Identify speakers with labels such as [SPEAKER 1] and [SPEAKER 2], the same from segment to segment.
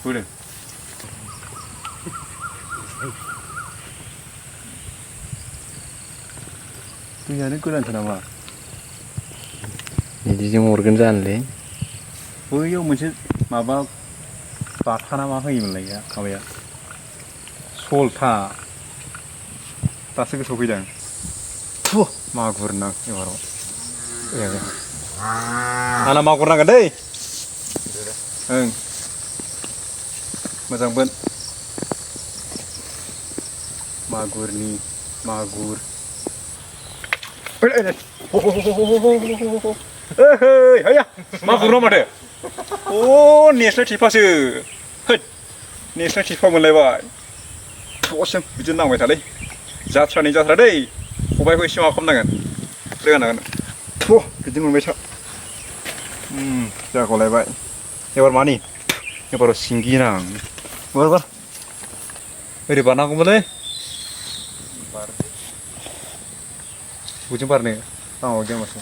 [SPEAKER 1] Udah. Tuyanya kurang nama.
[SPEAKER 2] बिदिजों हरगोन जानोलै
[SPEAKER 1] बैयाव मोनसे माबा बाथा ना मा होयोमोनलाय माबाया सलथा दासो गोसोआव फैदों मागुर नां एबाराव आंना मागुर नांगोन दै ओं मोजां बोन मागुरनि मागुर हैया मागुर ना माथो अ नेस्लाय थिफासो होद नेस्लाय थिफा मोनलायबाय दसेम बिदिनो नांबाय थालै जाथ्रा दै खबाइखौ एसे माबा खालामनांगोन रोगानांगोन बिदि मोनबाय था जागलायबाय एबार मानि एबाराव सिंगि नां बार ओरै बारनांगौमोनलै बुजों बारनो आं हरदों माथो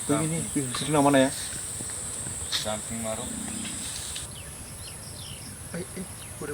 [SPEAKER 1] begini sudah nama ya
[SPEAKER 3] Jumping maru.
[SPEAKER 1] Udah